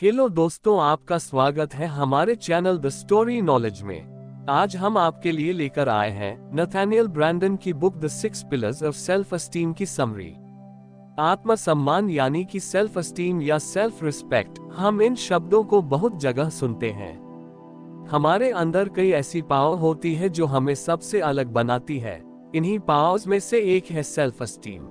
Hello दोस्तों, आपका स्वागत है हमारे चैनल द स्टोरी नॉलेज में। आज हम आपके लिए लेकर आए हैं नथानियल ब्रैंडन की book the 6 pillars of self esteem की समरी। आत्मसम्मान यानी कि सेल्फ एस्टीम या सेल्फ रिस्पेक्ट, हम इन शब्दों को बहुत जगह सुनते हैं। हमारे अंदर कई ऐसी पावर होती है जो हमें सबसे अलग बनाती है। इन्हीं पावर्स में से एक है सेल्फ एस्टीम।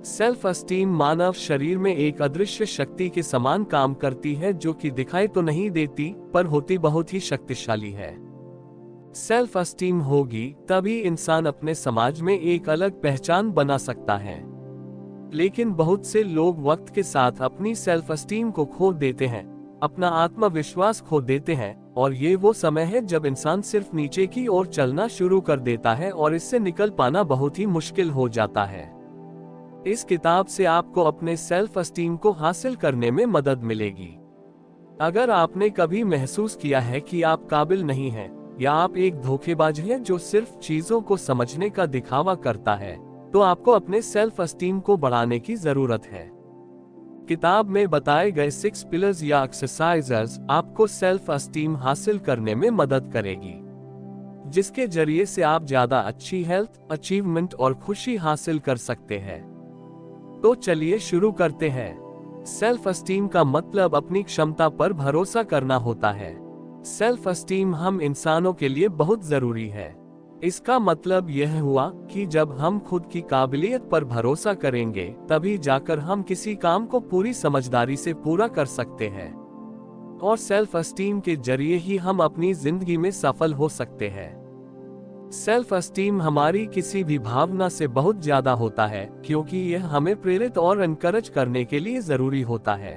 सेल्फ एस्टीम मानव शरीर में एक अदृश्य शक्ति के समान काम करती है, जो कि दिखाई तो नहीं देती पर होती बहुत ही शक्तिशाली है। सेल्फ एस्टीम होगी तभी इंसान अपने समाज में एक अलग पहचान बना सकता है। लेकिन बहुत से लोग वक्त के साथ अपनी सेल्फ एस्टीम को खो देते हैं, अपना आत्मविश्वास खो देते हैं, और ये वो समय है जब इंसान सिर्फ नीचे की ओर चलना शुरू कर देता है और इससे निकल पाना बहुत ही मुश्किल हो जाता है। इस किताब से आपको अपने सेल्फ एस्टीम को हासिल करने में मदद मिलेगी। अगर आपने कभी महसूस किया है कि आप काबिल नहीं हैं, या आप एक धोखेबाज हैं जो सिर्फ चीजों को समझने का दिखावा करता है, तो आपको अपने सेल्फ एस्टीम को बढ़ाने की जरूरत है। किताब में बताए गए 6 पिलर्स या एक्सरसाइजेस आपको सेल्फ एस्टीम हासिल करने में मदद करेगी, जिसके जरिए से आप ज्यादा अच्छी हेल्थ, अचीवमेंट और खुशी हासिल कर सकते हैं। तो चलिए शुरू करते हैं। सेल्फ एस्टीम का मतलब अपनी क्षमता पर भरोसा करना होता है। सेल्फ एस्टीम हम इंसानों के लिए बहुत जरूरी है। इसका मतलब यह हुआ कि जब हम खुद की काबिलियत पर भरोसा करेंगे, तभी जाकर हम किसी काम को पूरी समझदारी से पूरा कर सकते हैं। और सेल्फ एस्टीम के जरिए ही हम अपनी जिंदगी में सफल हो सकते हैं। सेल्फ एस्टीम हमारी किसी भी भावना से बहुत ज्यादा होता है, क्योंकि यह हमें प्रेरित और एनकरेज करने के लिए जरूरी होता है।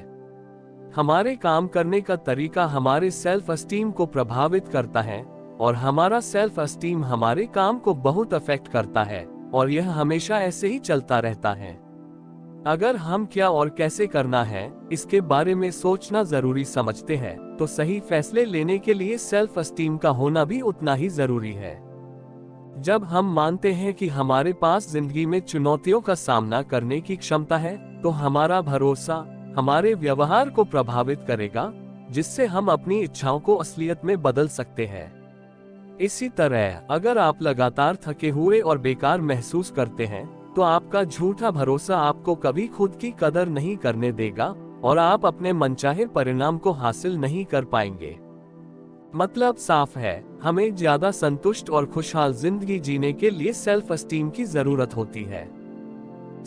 हमारे काम करने का तरीका हमारे सेल्फ एस्टीम को प्रभावित करता है, और हमारा सेल्फ एस्टीम हमारे काम को बहुत अफेक्ट करता है, और यह हमेशा ऐसे ही चलता रहता है। अगर हम क्या और कैसे करना है इसके बारे में सोचना जरूरी समझते हैं, तो सही फैसले लेने के लिए सेल्फ एस्टीम का होना भी उतना ही जरूरी है। जब हम मानते हैं कि हमारे पास जिंदगी में चुनौतियों का सामना करने की क्षमता है, तो हमारा भरोसा हमारे व्यवहार को प्रभावित करेगा, जिससे हम अपनी इच्छाओं को असलियत में बदल सकते हैं। इसी तरह अगर आप लगातार थके हुए और बेकार महसूस करते हैं, तो आपका झूठा भरोसा आपको कभी खुद की कदर नहीं करने देगा, और आप अपने मनचाहे परिणाम को हासिल नहीं कर पाएंगे। मतलब साफ है, हमें ज्यादा संतुष्ट और खुशहाल जिंदगी जीने के लिए सेल्फ एस्टीम की जरूरत होती है।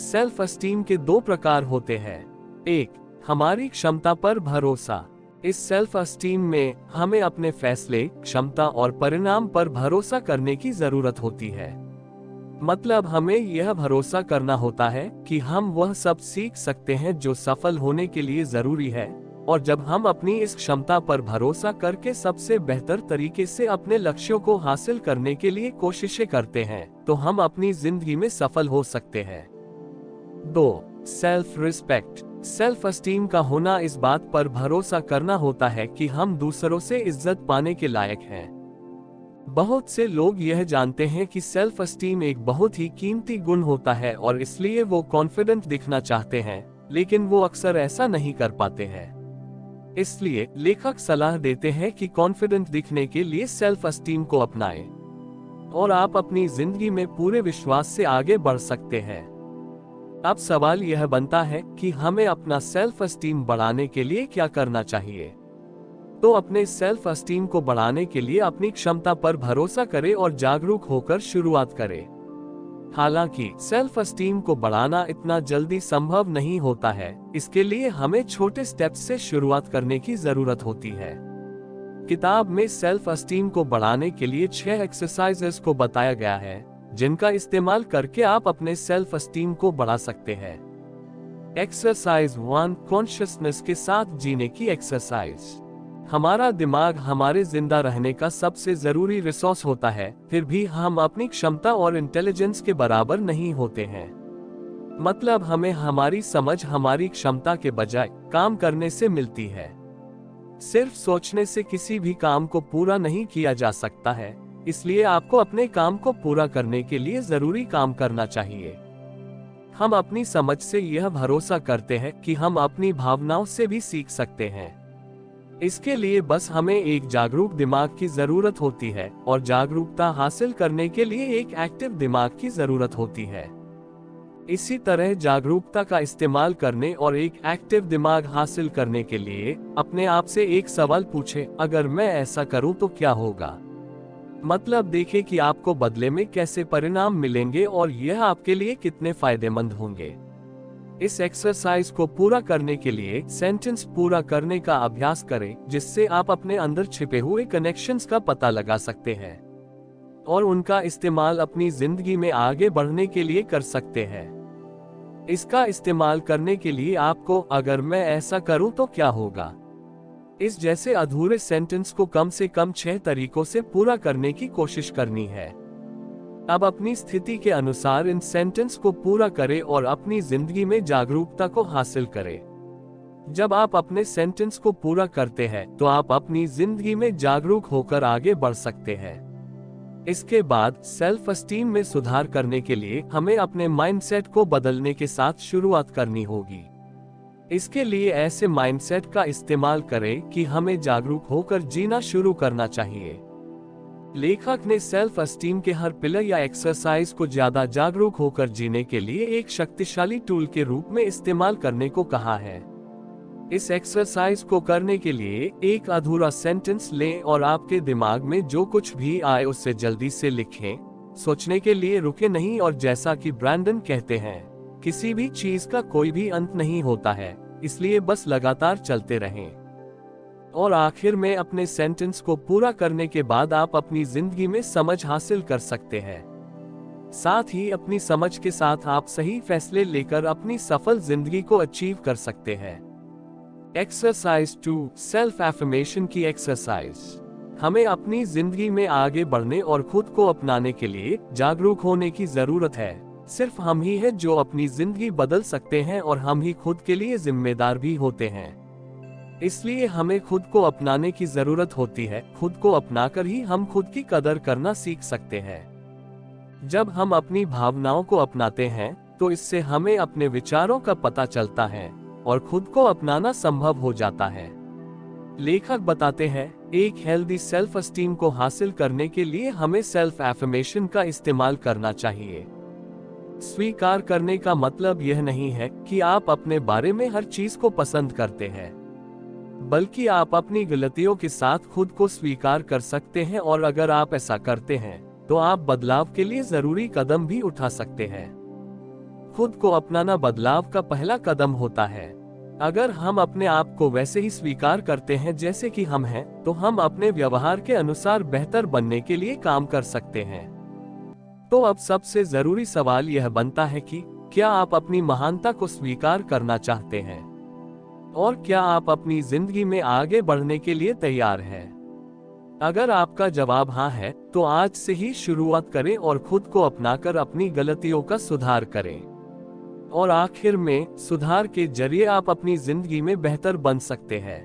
सेल्फ एस्टीम के 2 प्रकार होते हैं। एक, हमारी क्षमता पर भरोसा। इस सेल्फ एस्टीम में हमें अपने फैसले, क्षमता और परिणाम पर भरोसा करने की जरूरत होती है। मतलब हमें यह भरोसा करना होता है कि हम वह सब सीख सकते हैं जो सफल होने के लिए जरूरी है, और जब हम अपनी इस क्षमता पर भरोसा करके सबसे बेहतर तरीके से अपने लक्ष्यों को हासिल करने के लिए कोशिशें करते हैं, तो हम अपनी जिंदगी में सफल हो सकते हैं। 2, सेल्फ रिस्पेक्ट। सेल्फ एस्टीम का होना इस बात पर भरोसा करना होता है कि हम दूसरों से इज्जत पाने के लायक हैं। बहुत से लोग यह जानते हैं कि सेल्फ एस्टीम एक बहुत ही कीमती गुण होता है, और इसलिए वो कॉन्फिडेंट दिखना चाहते हैं, लेकिन वो अक्सर ऐसा नहीं कर पाते हैं। इसलिए लेखक सलाह देते हैं कि कॉन्फिडेंट दिखने के लिए सेल्फ एस्टीम को अपनाएं, और आप अपनी जिंदगी में पूरे विश्वास से आगे बढ़ सकते हैं। अब सवाल यह बनता है कि हमें अपना सेल्फ एस्टीम बढ़ाने के लिए क्या करना चाहिए। तो अपने सेल्फ एस्टीम को बढ़ाने के लिए अपनी क्षमता पर भरोसा करें और जागरूक होकर शुरुआत करें। हालांकि सेल्फ एस्टीम को बढ़ाना इतना जल्दी संभव नहीं होता है, इसके लिए हमें छोटे स्टेप्स से शुरुआत करने की जरूरत होती है। किताब में सेल्फ एस्टीम को बढ़ाने के लिए 6 एक्सरसाइजेस को बताया गया है, जिनका इस्तेमाल करके आप अपने सेल्फ एस्टीम को बढ़ा सकते हैं। एक्सरसाइज 1, कॉन्शियसनेस के साथ जीने की एक्सरसाइज। हमारा दिमाग हमारे जिंदा रहने का सबसे जरूरी रिसोर्स होता है, फिर भी हम अपनी क्षमता और इंटेलिजेंस के बराबर नहीं होते हैं। मतलब हमें हमारी समझ हमारी क्षमता के बजाय काम करने से मिलती है। सिर्फ सोचने से किसी भी काम को पूरा नहीं किया जा सकता है, इसलिए आपको अपने काम को पूरा करने के लिए जरूरी काम करना चाहिए। हम अपनी समझ से यह भरोसा करते हैं कि हम अपनी भावनाओं से भी सीख सकते हैं। इसके लिए बस हमें एक जागरूक दिमाग की जरूरत होती है और जागरूकता हासिल करने के लिए एक एक्टिव दिमाग की जरूरत होती है। इसी तरह जागरूकता का इस्तेमाल करने और एक एक्टिव दिमाग हासिल करने के लिए अपने आप से एक सवाल पूछें, अगर मैं ऐसा करूं तो क्या होगा। मतलब देखें कि आपको बदले में कैसे परिणाम मिलेंगे और यह आपके लिए कितने फायदेमंद होंगे। इस एक्सरसाइज को पूरा करने के लिए सेंटेंस पूरा करने का अभ्यास करें, जिससे आप अपने अंदर छिपे हुए कनेक्शंस का पता लगा सकते हैं और उनका इस्तेमाल अपनी जिंदगी में आगे बढ़ने के लिए कर सकते हैं। इसका इस्तेमाल करने के लिए आपको अगर मैं ऐसा करूं तो क्या होगा इस जैसे अधूरे सेंटेंस को कम से कम 6 तरीकों से पूरा करने की कोशिश करनी है। अब अपनी स्थिति के अनुसार इन सेंटेंस को पूरा करें और अपनी जिंदगी में जागरूकता को हासिल करें। जब आप अपने सेंटेंस को पूरा करते हैं तो आप अपनी जिंदगी में जागरूक होकर आगे बढ़ सकते हैं। इसके बाद सेल्फ एस्टीम में सुधार करने के लिए हमें अपने माइंडसेट को बदलने के साथ शुरुआत करनी होगी। इसके लिए ऐसे माइंडसेट का इस्तेमाल करें कि हमें जागरूक होकर जीना शुरू करना चाहिए। लेखक ने सेल्फ एस्टीम के हर पिलर या एक्सरसाइज को ज्यादा जागरूक होकर जीने के लिए एक शक्तिशाली टूल के रूप में इस्तेमाल करने को कहा है। इस एक्सरसाइज को करने के लिए एक अधूरा सेंटेंस लें और आपके दिमाग में जो कुछ भी आए उससे जल्दी से लिखें। सोचने के लिए रुके नहीं और जैसा कि ब्रैंडन कहते हैं, किसी भी चीज का कोई भी अंत नहीं होता है, इसलिए बस लगातार चलते रहें। और आखिर में अपने सेंटेंस को पूरा करने के बाद आप अपनी जिंदगी में समझ हासिल कर सकते हैं। साथ ही अपनी समझ के साथ आप सही फैसले लेकर अपनी सफल जिंदगी को अचीव कर सकते हैं। एक्सरसाइज 2, सेल्फ एफर्मेशन की एक्सरसाइज। हमें अपनी जिंदगी में आगे बढ़ने और खुद को अपनाने के लिए जागरूक होने की जरूरत है। सिर्फ हम ही हैं जो अपनी जिंदगी बदल सकते हैं और हम ही खुद के लिए जिम्मेदार भी होते हैं। इसलिए हमें खुद को अपनाने की जरूरत होती है। खुद को अपनाकर ही हम खुद की कदर करना सीख सकते हैं। जब हम अपनी भावनाओं को अपनाते हैं तो इससे हमें अपने विचारों का पता चलता है और खुद को अपनाना संभव हो जाता है। लेखक बताते हैं, एक हेल्दी सेल्फ एस्टीम को हासिल करने के लिए हमें सेल्फ एफर्मेशन का इस्तेमाल करना चाहिए। स्वीकार करने का मतलब यह नहीं है कि आप अपने बारे में हर चीज को पसंद करते हैं, बल्कि आप अपनी गलतियों के साथ खुद को स्वीकार कर सकते हैं और अगर आप ऐसा करते हैं तो आप बदलाव के लिए जरूरी कदम भी उठा सकते हैं। खुद को अपनाना बदलाव का पहला कदम होता है। अगर हम अपने आप को वैसे ही स्वीकार करते हैं जैसे कि हम हैं, तो हम अपने व्यवहार के अनुसार बेहतर बनने के लिए काम कर सकते हैं। तो अब सबसे जरूरी सवाल यह बनता है कि क्या आप अपनी महानता को स्वीकार करना चाहते हैं और क्या आप अपनी जिंदगी में आगे बढ़ने के लिए तैयार हैं? अगर आपका जवाब हाँ है, तो आज से ही शुरुआत करें और खुद को अपनाकर अपनी गलतियों का सुधार करें। और आखिर में सुधार के जरिए आप अपनी जिंदगी में बेहतर बन सकते हैं।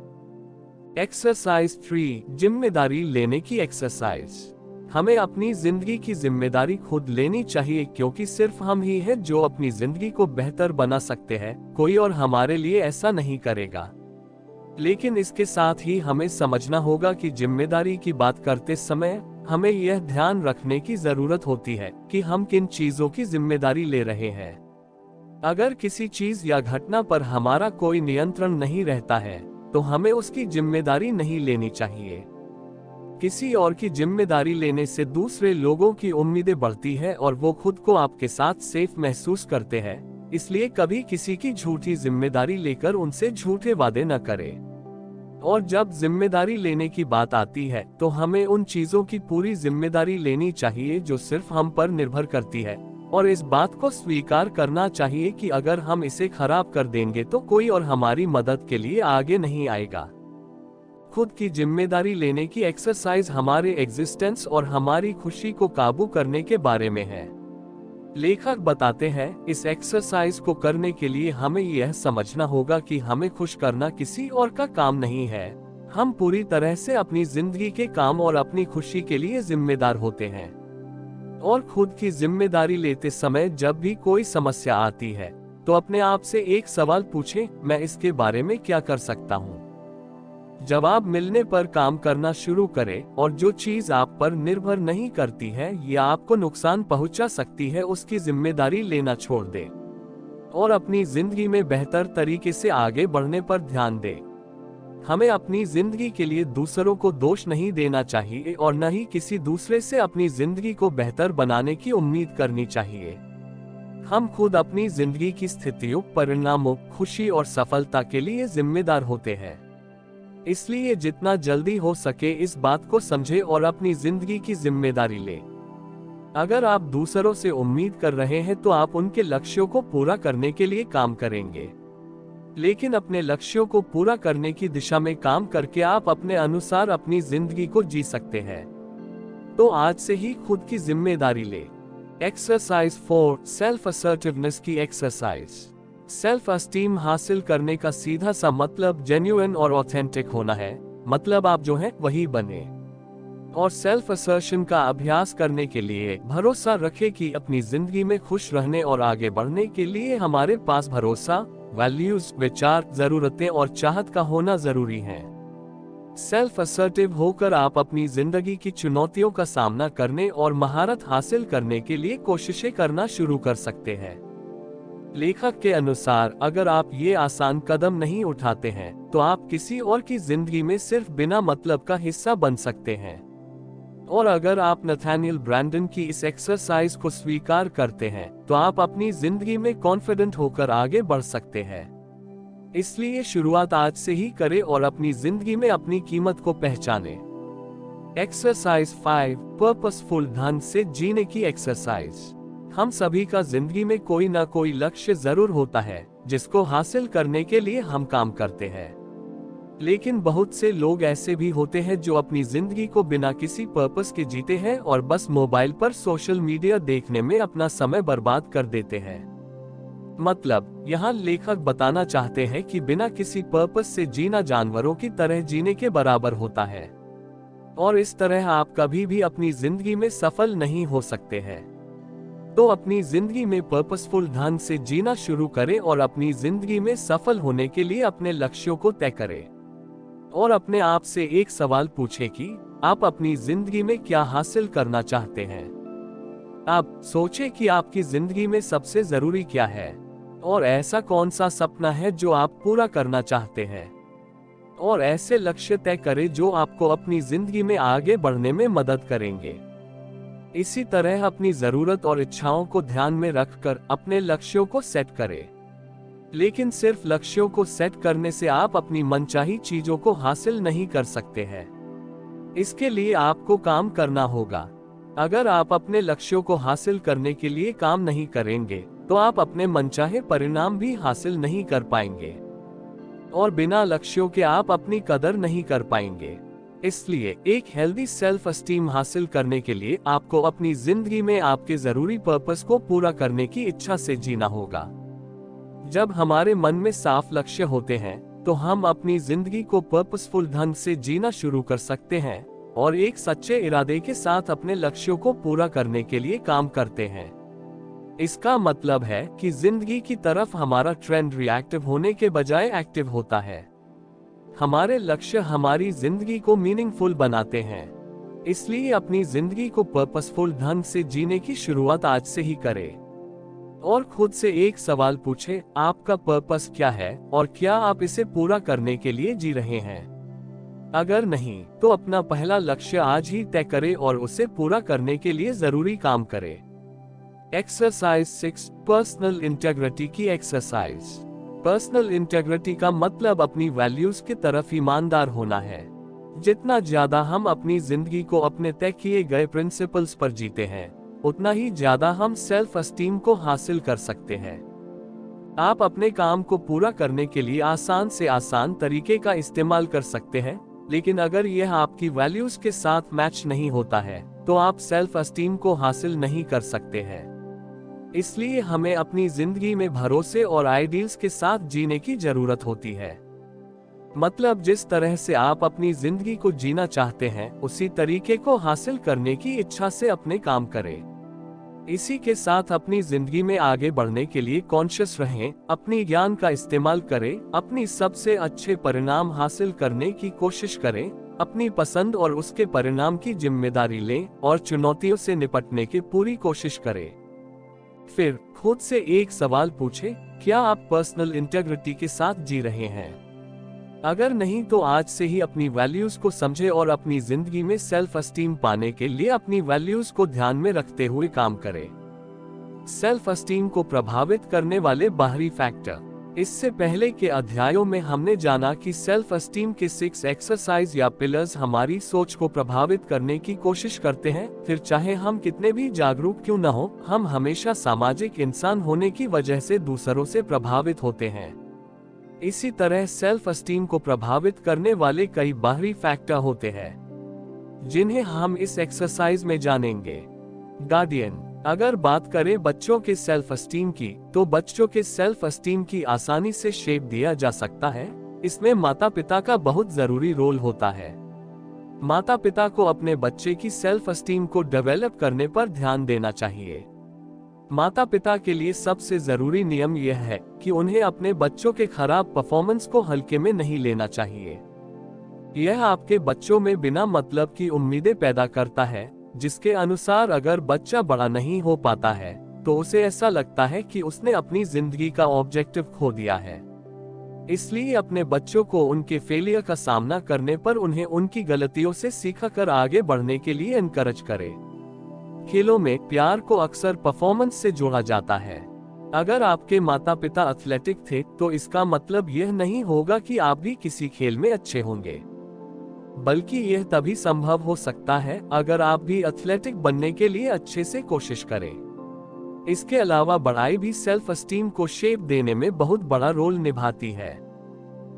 एक्सरसाइज 3, जिम्मेदारी लेने की एक्सरसाइज। हमें अपनी जिंदगी की जिम्मेदारी खुद लेनी चाहिए, क्योंकि सिर्फ हम ही हैं जो अपनी जिंदगी को बेहतर बना सकते हैं। कोई और हमारे लिए ऐसा नहीं करेगा। लेकिन इसके साथ ही हमें समझना होगा कि जिम्मेदारी की बात करते समय हमें यह ध्यान रखने की जरूरत होती है कि हम किन चीजों की जिम्मेदारी ले रहे हैं। अगर किसी चीज या घटना पर हमारा कोई नियंत्रण नहीं रहता है तो हमें उसकी जिम्मेदारी नहीं लेनी चाहिए। किसी और की जिम्मेदारी लेने से दूसरे लोगों की उम्मीदें बढ़ती है और वो खुद को आपके साथ सेफ महसूस करते हैं। इसलिए कभी किसी की झूठी जिम्मेदारी लेकर उनसे झूठे वादे न करें। और जब जिम्मेदारी लेने की बात आती है तो हमें उन चीजों की पूरी जिम्मेदारी लेनी चाहिए जो सिर्फ हम पर निर्भर करती है, और इस बात को स्वीकार करना चाहिए कि अगर हम इसे खराब कर देंगे तो कोई और हमारी मदद के लिए आगे नहीं आएगा। खुद की जिम्मेदारी लेने की एक्सरसाइज हमारे एग्जिस्टेंस और हमारी खुशी को काबू करने के बारे में है। लेखक बताते हैं, इस एक्सरसाइज को करने के लिए हमें यह समझना होगा कि हमें खुश करना किसी और का काम नहीं है। हम पूरी तरह से अपनी जिंदगी के काम और अपनी खुशी के लिए जिम्मेदार होते हैं। और खुद की जिम्मेदारी लेते समय जब भी कोई समस्या आती है तो अपने आप से एक सवाल पूछें, मैं इसके बारे में क्या कर सकता हूँ। जवाब मिलने पर काम करना शुरू करें और जो चीज आप पर निर्भर नहीं करती है या आपको नुकसान पहुंचा सकती है उसकी जिम्मेदारी लेना छोड़ दें और अपनी जिंदगी में बेहतर तरीके से आगे बढ़ने पर ध्यान दें। हमें अपनी जिंदगी के लिए दूसरों को दोष नहीं देना चाहिए और न ही किसी दूसरे से अपनी जिंदगी को बेहतर बनाने की उम्मीद करनी चाहिए। हम खुद अपनी जिंदगी की स्थितियों, परिणामों, खुशी और सफलता के लिए जिम्मेदार होते हैं। इसलिए जितना जल्दी हो सके इस बात को समझें और अपनी जिंदगी की जिम्मेदारी लें। अगर आप दूसरों से उम्मीद कर रहे हैं तो आप उनके लक्ष्यों को पूरा करने के लिए काम करेंगे, लेकिन अपने लक्ष्यों को पूरा करने की दिशा में काम करके आप अपने अनुसार अपनी जिंदगी को जी सकते हैं। तो आज से ही खुद की जिम्मेदारी ले। एक्सरसाइज 4, सेल्फ असर्टिवनेस की एक्सरसाइज। सेल्फ एस्टीम हासिल करने का सीधा सा मतलब जेन्युइन और ऑथेंटिक होना है, मतलब आप जो हैं वही बने। और सेल्फ असर्शन का अभ्यास करने के लिए भरोसा रखें कि अपनी जिंदगी में खुश रहने और आगे बढ़ने के लिए हमारे पास भरोसा, वैल्यूज, विचार, जरूरतें और चाहत का होना जरूरी है। सेल्फ असर्टिव होकर आप अपनी जिंदगी की चुनौतियों का सामना करने और महारत हासिल करने के लिए कोशिशें करना शुरू कर सकते हैं। लेखक के अनुसार अगर आप ये आसान कदम नहीं उठाते हैं तो आप किसी और की जिंदगी में सिर्फ बिना मतलब का हिस्सा बन सकते हैं। और अगर आप नथानियल ब्रैंडन की इस एक्सरसाइज को स्वीकार करते हैं तो आप अपनी जिंदगी में कॉन्फिडेंट होकर आगे बढ़ सकते हैं। इसलिए शुरुआत आज से ही करें और अपनी जिंदगी में अपनी कीमत को पहचानें। एक्सरसाइज 5, पर्पसफुल ढंग से जीने की एक्सरसाइज। हम सभी का जिंदगी में कोई ना कोई लक्ष्य जरूर होता है जिसको हासिल करने के लिए हम काम करते हैं, लेकिन बहुत से लोग ऐसे भी होते हैं जो अपनी जिंदगी को बिना किसी पर्पस के जीते हैं और बस मोबाइल पर सोशल मीडिया देखने में अपना समय बर्बाद कर देते हैं। मतलब यहाँ लेखक बताना चाहते हैं कि बिना किसी पर्पस से जीना जानवरों की तरह जीने के बराबर होता है और इस तरह आप कभी भी अपनी जिंदगी में सफल नहीं हो सकते हैं। तो अपनी जिंदगी में पर्पसफुल ढंग से जीना शुरू करें और अपनी जिंदगी में सफल होने के लिए अपने लक्ष्यों को तय करें और अपने आप से एक सवाल पूछें कि आप अपनी जिंदगी में क्या हासिल करना चाहते हैं। आप सोचें कि आपकी जिंदगी में सबसे जरूरी क्या है और ऐसा कौन सा सपना है जो आप पूरा करना चाहते हैं, और ऐसे लक्ष्य तय करें जो आपको अपनी जिंदगी में आगे बढ़ने में मदद करेंगे। इसी तरह अपनी जरूरत और इच्छाओं को ध्यान में रखकर अपने लक्ष्यों को सेट करें, लेकिन सिर्फ लक्ष्यों को सेट करने से आप अपनी मनचाही चीजों को हासिल नहीं कर सकते हैं। इसके लिए आपको काम करना होगा। अगर आप अपने लक्ष्यों को हासिल करने के लिए काम नहीं करेंगे तो आप अपने मनचाहे परिणाम भी हासिल नहीं कर पाएंगे और बिना लक्ष्यों के आप अपनी कदर नहीं कर पाएंगे। इसलिए एक हेल्दी सेल्फ एस्टीम हासिल करने के लिए आपको अपनी जिंदगी में आपके जरूरी पर्पस को पूरा करने की इच्छा से जीना होगा। जब हमारे मन में साफ लक्ष्य होते हैं तो हम अपनी जिंदगी को पर्पसफुल ढंग से जीना शुरू कर सकते हैं और एक सच्चे इरादे के साथ अपने लक्ष्यों को पूरा करने के लिए काम करते हैं। इसका मतलब है कि जिंदगी की तरफ हमारा ट्रेंड रिएक्टिव होने के बजाय एक्टिव होता है। हमारे लक्ष्य हमारी जिंदगी को मीनिंगफुल बनाते हैं। इसलिए अपनी जिंदगी को पर्पसफुल ढंग से जीने की शुरुआत आज से ही करें और खुद से एक सवाल पूछें, आपका पर्पस क्या है और क्या आप इसे पूरा करने के लिए जी रहे हैं। अगर नहीं तो अपना पहला लक्ष्य आज ही तय करें और उसे पूरा करने के लिए जरूरी काम करें। एक्सरसाइज 6, पर्सनल इंटेग्रिटी की एक्सरसाइज। पर्सनल इंटेग्रिटी का मतलब अपनी वैल्यूज की तरफ ईमानदार होना है। जितना ज्यादा हम अपनी जिंदगी को अपने तय किए गए प्रिंसिपल्स पर जीते हैं उतना ही ज्यादा हम सेल्फ एस्टीम को हासिल कर सकते हैं। आप अपने काम को पूरा करने के लिए आसान से आसान तरीके का इस्तेमाल कर सकते हैं, लेकिन अगर यह आपकी वैल्यूज के साथ मैच नहीं होता है तो आप सेल्फ एस्टीम को हासिल नहीं कर सकते हैं। इसलिए हमें अपनी जिंदगी में भरोसे और आइडियल्स के साथ जीने की जरूरत होती है। मतलब जिस तरह से आप अपनी जिंदगी को जीना चाहते हैं उसी तरीके को हासिल करने की इच्छा से अपने काम करें। इसी के साथ अपनी जिंदगी में आगे बढ़ने के लिए कॉन्शियस रहें, अपनी ज्ञान का इस्तेमाल करें, अपनी सबसे अच्छे परिणाम हासिल करने की कोशिश करें, अपनी पसंद और उसके परिणाम की जिम्मेदारी लें और चुनौतियों से निपटने की पूरी कोशिश करें। फिर खुद से एक सवाल पूछें, क्या आप पर्सनल इंटेग्रिटी के साथ जी रहे हैं? अगर नहीं तो आज से ही अपनी वैल्यूज को समझें और अपनी जिंदगी में सेल्फ एस्टीम पाने के लिए अपनी वैल्यूज को ध्यान में रखते हुए काम करें। सेल्फ एस्टीम को प्रभावित करने वाले बाहरी फैक्टर। इससे पहले के अध्यायों में हमने जाना कि सेल्फ एस्टीम के 6 एक्सरसाइज या पिलर्स हमारी सोच को प्रभावित करने की कोशिश करते हैं। फिर चाहे हम कितने भी जागरूक क्यों न हो, हम हमेशा सामाजिक इंसान होने की वजह से दूसरों से प्रभावित होते हैं। इसी तरह सेल्फ एस्टीम को प्रभावित करने वाले कई बाहरी फैक्टर होते हैं, जिन्हें हम इस एक्सरसाइज में जानेंगे। गार्डियन। अगर बात करें बच्चों के सेल्फ एस्टीम की, तो बच्चों के सेल्फ एस्टीम की आसानी से शेप दिया जा सकता है। इसमें माता पिता का बहुत जरूरी रोल होता है। माता पिता को अपने बच्चे की सेल्फ एस्टीम को डेवलप करने पर ध्यान देना चाहिए। माता पिता के लिए सबसे जरूरी नियम यह है कि उन्हें अपने बच्चों के खराब परफॉर्मेंस को हल्के में नहीं लेना चाहिए। यह आपके बच्चों में बिना मतलब की उम्मीदें पैदा करता है, जिसके अनुसार अगर बच्चा बड़ा नहीं हो पाता है तो उसे ऐसा लगता है कि उसने अपनी जिंदगी का ऑब्जेक्टिव खो दिया है। इसलिए अपने बच्चों को उनके फेलियर का सामना करने पर उन्हें उनकी गलतियों से सीखकर आगे बढ़ने के लिए एनकरेज करें। खेलों में प्यार को अक्सर परफॉर्मेंस से जोड़ा जाता है। अगर आपके माता पिता एथलेटिक थे तो इसका मतलब यह नहीं होगा कि आप भी किसी खेल में अच्छे होंगे, बल्कि यह तभी संभव हो सकता है अगर आप भी एथलेटिक बनने के लिए अच्छे से कोशिश करें। इसके अलावा बड़ाई भी सेल्फ एस्टीम को शेप देने में बहुत बड़ा रोल निभाती है।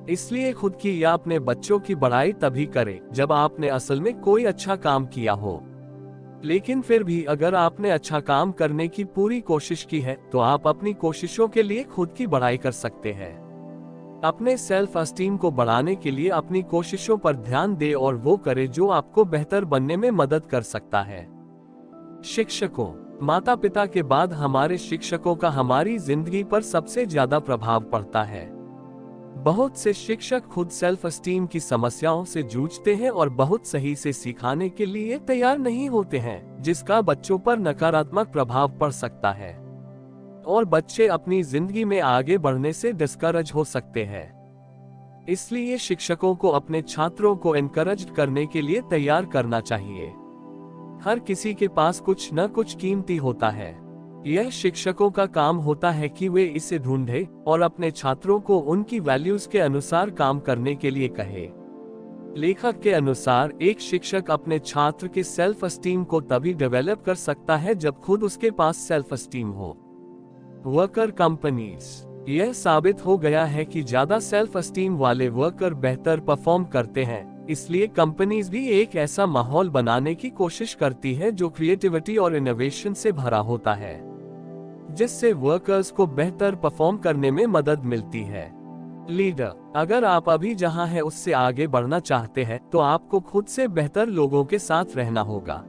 इसलिए खुद की या अपने बच्चों की बड़ाई तभी करें जब आपने असल में कोई अच्छा काम किया हो। लेकिन फिर भी अगर आपने अच्छा काम करने की पूरी कोशिश की है तो आप अपनी कोशिशों के लिए खुद की बड़ाई कर सकते हैं। अपने सेल्फ एस्टीम को बढ़ाने के लिए अपनी कोशिशों पर ध्यान दें और वो करें जो आपको बेहतर बनने में मदद कर सकता है। शिक्षकों। माता पिता के बाद हमारे शिक्षकों का हमारी जिंदगी पर सबसे ज्यादा प्रभाव पड़ता है। बहुत से शिक्षक खुद सेल्फ एस्टीम की समस्याओं से जूझते हैं और बहुत सही से सिखाने के लिए तैयार नहीं होते हैं, जिसका बच्चों पर नकारात्मक प्रभाव पड़ सकता है और बच्चे अपनी जिंदगी में आगे बढ़ने से डिस्करेज हो सकते हैं। इसलिए शिक्षकों को अपने छात्रों को एनकरेज करने के लिए तैयार करना चाहिए। हर किसी के पास कुछ न कुछ कीमती होता है। यह शिक्षकों का काम होता है कि वे इसे ढूंढें और अपने छात्रों को उनकी वैल्यूज के अनुसार काम करने के लिए कहे। लेखक के अनुसार एक शिक्षक अपने छात्र के सेल्फ एस्टीम को तभी डेवलप कर सकता है जब खुद उसके पास सेल्फ एस्टीम हो। Worker companies. यह साबित हो गया है कि ज्यादा सेल्फ एस्टीम वाले वर्कर बेहतर परफॉर्म करते हैं। इसलिए कंपनीज भी एक ऐसा माहौल बनाने की कोशिश करती है जो क्रिएटिविटी और इनोवेशन से भरा होता है, जिससे वर्कर्स को बेहतर परफॉर्म करने में मदद मिलती है। लीडर। अगर आप अभी जहां हैं उससे आगे बढ़ना चाहते हैं तो आपको खुद से बेहतर लोगों के साथ रहना होगा।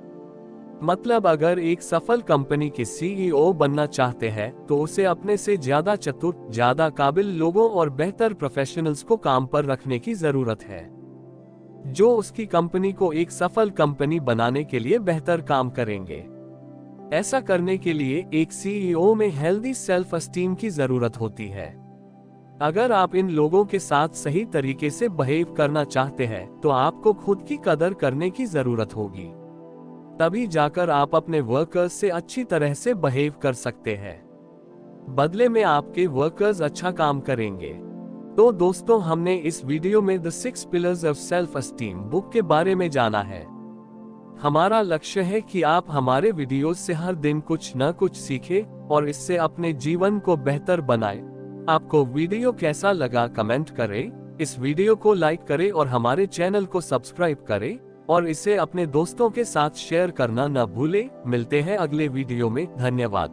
मतलब अगर एक सफल कंपनी के सीईओ बनना चाहते हैं तो उसे अपने से ज्यादा चतुर, ज्यादा काबिल लोगों और बेहतर प्रोफेशनल्स को काम पर रखने की जरूरत है, जो उसकी कंपनी को एक सफल कंपनी बनाने के लिए बेहतर काम करेंगे। ऐसा करने के लिए एक सीईओ में हेल्दी सेल्फ एस्टीम की जरूरत होती है। अगर आप इन लोगों के साथ सही तरीके से बिहेव करना चाहते हैं तो आपको खुद की कदर करने की जरूरत होगी। तभी जाकर आप अपने वर्कर्स से अच्छी तरह से बिहेव कर सकते हैं। बदले में आपके वर्कर्स अच्छा काम करेंगे। तो दोस्तों, हमने इस वीडियो में the 6 pillars of self esteem book के बारे में जाना है। हमारा लक्ष्य है कि आप हमारे वीडियोस से हर दिन कुछ न कुछ सीखें और इससे अपने जीवन को बेहतर बनाएं। आपको वीडियो कैसा लगा कमेंट करें, इस वीडियो को लाइक करें और हमारे चैनल को सब्सक्राइब करें और इसे अपने दोस्तों के साथ शेयर करना न भूलें। मिलते हैं अगले वीडियो में। धन्यवाद।